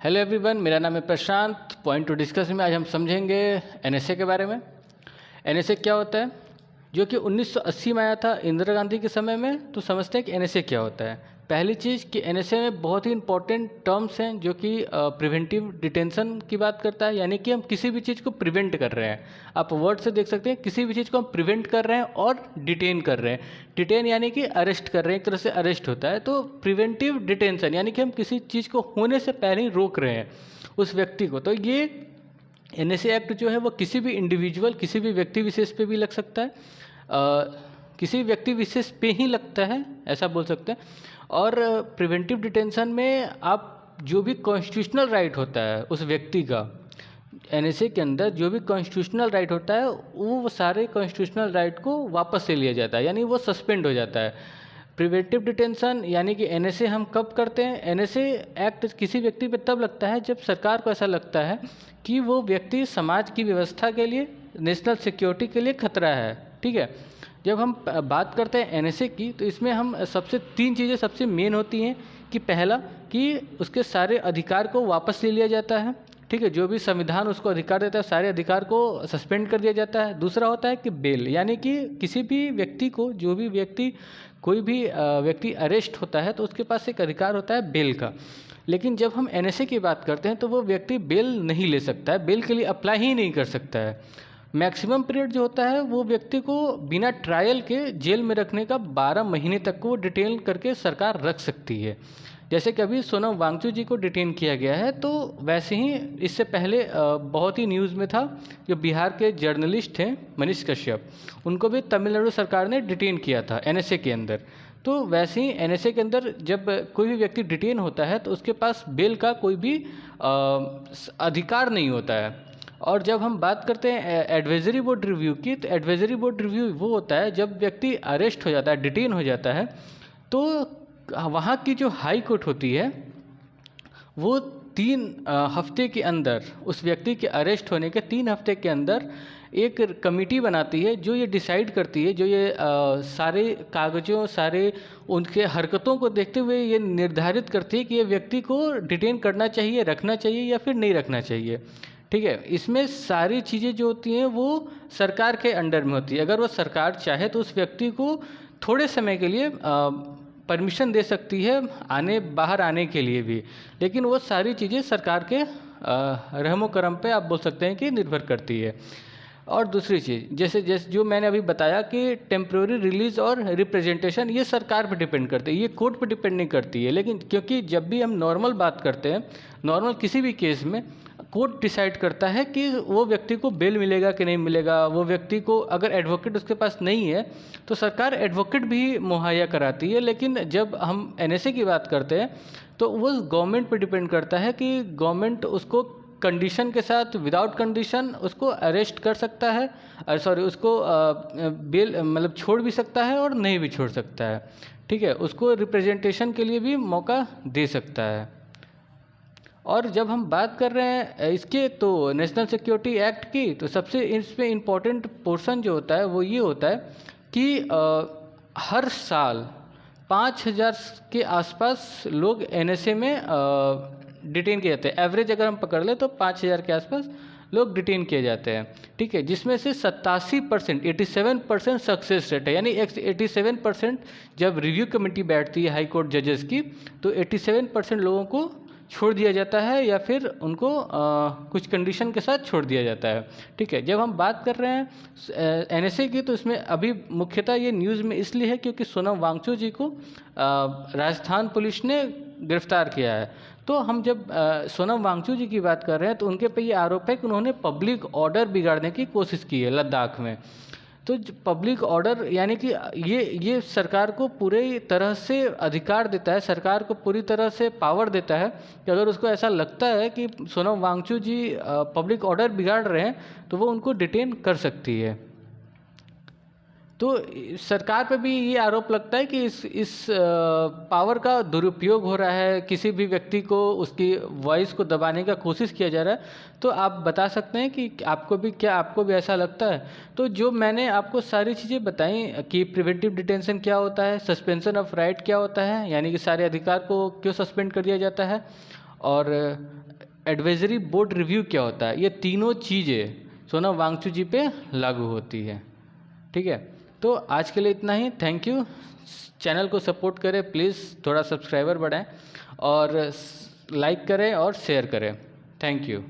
Hello everyone, मेरा नाम है प्रशांत। पॉइंट टू डिस्कस में आज हम समझेंगे एनएसए के बारे में। एनएसए क्या होता है, जो कि 1980 में आया था इंदिरा गांधी के समय में। तो समझते हैं कि एनएसए क्या होता है। पहली चीज़ कि एनएसए में बहुत ही इंपॉर्टेंट टर्म्स हैं, जो कि प्रिवेंटिव डिटेंशन की बात करता है, यानी कि हम किसी भी चीज़ को प्रिवेंट कर रहे हैं। आप वर्ड से देख सकते हैं, किसी भी चीज़ को हम प्रिवेंट कर रहे हैं और डिटेन कर रहे हैं। डिटेन यानी कि अरेस्ट कर रहे हैं, एक तरह से अरेस्ट होता है। तो प्रिवेंटिव डिटेंशन यानी कि हम किसी चीज़ को होने से पहले ही रोक रहे हैं उस व्यक्ति को। तो ये एनएसए एक्ट जो है वो किसी भी इंडिविजुअल, किसी भी व्यक्ति विशेष पे भी लग सकता है, किसी व्यक्ति विशेष पे ही लगता है, ऐसा बोल सकते हैं। और प्रिवेंटिव डिटेंशन में आप जो भी कॉन्स्टिट्यूशनल राइट होता है उस व्यक्ति का, एनएसए के अंदर जो भी कॉन्स्टिट्यूशनल राइट होता है वो सारे कॉन्स्टिट्यूशनल राइट को वापस ले लिया जाता है, यानी वो सस्पेंड हो जाता है। प्रिवेंटिव डिटेंशन यानी कि एनएसए हम कब करते हैं? एनएसए एक्ट किसी व्यक्ति पे तब लगता है जब सरकार को ऐसा लगता है कि वो व्यक्ति समाज की व्यवस्था के लिए, नेशनल सिक्योरिटी के लिए खतरा है। ठीक है, जब हम बात करते हैं एनएसए की, तो इसमें हम सबसे तीन चीज़ें सबसे मेन होती हैं कि पहला कि उसके सारे अधिकार को वापस ले लिया जाता है। ठीक है, जो भी संविधान उसको अधिकार देता है सारे अधिकार को सस्पेंड कर दिया जाता है। दूसरा होता है कि बेल, यानी कि किसी भी व्यक्ति को, जो भी व्यक्ति, कोई भी व्यक्ति अरेस्ट होता है तो उसके पास एक अधिकार होता है बेल का। लेकिन जब हम एनएसए की बात करते हैं तो वो व्यक्ति बेल नहीं ले सकता है, बेल के लिए अप्लाई ही नहीं कर सकता है। मैक्सिमम पीरियड जो होता है वो व्यक्ति को बिना ट्रायल के जेल में रखने का 12 महीने तक को डिटेन करके सरकार रख सकती है। जैसे कि अभी सोनम वांगचुक जी को डिटेन किया गया है, तो वैसे ही इससे पहले बहुत ही न्यूज़ में था, जो बिहार के जर्नलिस्ट थे मनीष कश्यप, उनको भी तमिलनाडु सरकार ने डिटेन किया था एनएसए के अंदर। तो वैसे ही एनएसए के अंदर जब कोई भी व्यक्ति डिटेन होता है तो उसके पास बेल का कोई भी अधिकार नहीं होता है। और जब हम बात करते हैं एडवाइजरी बोर्ड रिव्यू की, तो एडवाइजरी बोर्ड रिव्यू वो होता है जब व्यक्ति अरेस्ट हो जाता है, डिटेन हो जाता है, तो वहाँ की जो हाई कोर्ट होती है वो 3 हफ्ते के अंदर, उस व्यक्ति के अरेस्ट होने के 3 हफ्ते के अंदर एक कमेटी बनाती है जो ये डिसाइड करती है, जो ये सारे कागज़ों, सारे उनके हरकतों को देखते हुए ये निर्धारित करती है कि ये व्यक्ति को डिटेन करना चाहिए, रखना चाहिए या फिर नहीं रखना चाहिए। ठीक है, इसमें सारी चीज़ें जो होती हैं वो सरकार के अंडर में होती है। अगर वो सरकार चाहे तो उस व्यक्ति को थोड़े समय के लिए परमिशन दे सकती है बाहर आने के लिए भी, लेकिन वो सारी चीज़ें सरकार के रहमो करम पे आप बोल सकते हैं कि निर्भर करती है। और दूसरी चीज़, जैसे जो मैंने अभी बताया कि टेम्प्रोरी रिलीज़ और रिप्रेजेंटेशन, ये सरकार पे डिपेंड करती है, ये कोर्ट पे डिपेंड नहीं करती है। लेकिन क्योंकि जब भी हम नॉर्मल बात करते हैं, नॉर्मल किसी भी केस में कोर्ट डिसाइड करता है कि वो व्यक्ति को बेल मिलेगा कि नहीं मिलेगा। वो व्यक्ति को अगर एडवोकेट उसके पास नहीं है तो सरकार एडवोकेट भी मुहैया कराती है। लेकिन जब हम एनएसए की बात करते हैं तो वो गवर्नमेंट पे डिपेंड करता है कि गवर्नमेंट उसको कंडीशन के साथ, विदाउट कंडीशन उसको अरेस्ट कर सकता है, उसको बेल मतलब छोड़ भी सकता है और नहीं भी छोड़ सकता है। ठीक है, उसको रिप्रेजेंटेशन के लिए भी मौका दे सकता है। और जब हम बात कर रहे हैं इसके, तो नेशनल सिक्योरिटी एक्ट की, तो सबसे इसमें इम्पोर्टेंट पोर्शन जो होता है वो ये होता है कि हर साल 5000 के आसपास लोग एनएसए में डिटेन किए जाते हैं। एवरेज अगर हम पकड़ लें तो 5000 के आसपास लोग डिटेन किए जाते हैं। ठीक है, जिसमें से 87%, 87% सक्सेस रेट है, यानी 87% जब रिव्यू कमेटी बैठती है हाई कोर्ट जजेस की, तो 87% लोगों को छोड़ दिया जाता है या फिर उनको कुछ कंडीशन के साथ छोड़ दिया जाता है। ठीक है, जब हम बात कर रहे हैं एनएसए की, तो इसमें अभी मुख्यतः ये न्यूज़ में इसलिए है क्योंकि सोनम वांगचुक जी को राजस्थान पुलिस ने गिरफ्तार किया है। तो हम जब सोनम वांगचुक जी की बात कर रहे हैं तो उनके पे ये आरोप है कि उन्होंने पब्लिक ऑर्डर बिगाड़ने की कोशिश की है लद्दाख में। तो पब्लिक ऑर्डर यानी कि ये सरकार को पूरी तरह से अधिकार देता है, सरकार को पूरी तरह से पावर देता है कि अगर उसको ऐसा लगता है कि सोनम वांगचुक जी पब्लिक ऑर्डर बिगाड़ रहे हैं तो वो उनको डिटेन कर सकती है। तो सरकार पे भी ये आरोप लगता है कि इस पावर का दुरुपयोग हो रहा है, किसी भी व्यक्ति को उसकी वॉइस को दबाने का कोशिश किया जा रहा है। तो आप बता सकते हैं कि आपको भी ऐसा लगता है? तो जो मैंने आपको सारी चीज़ें बताई कि प्रिवेंटिव डिटेंशन क्या होता है, सस्पेंशन ऑफ राइट क्या होता है, यानी कि सारे अधिकार को क्यों सस्पेंड कर दिया जाता है, और एडवाइजरी बोर्ड रिव्यू क्या होता है, ये तीनों चीज़ें सोनम वांगचुक जी पे लागू होती है। ठीक है, तो आज के लिए इतना ही। Thank you. चैनल को सपोर्ट करें प्लीज़, थोड़ा सब्सक्राइबर बढ़ाएं और लाइक करें और शेयर करें। Thank you.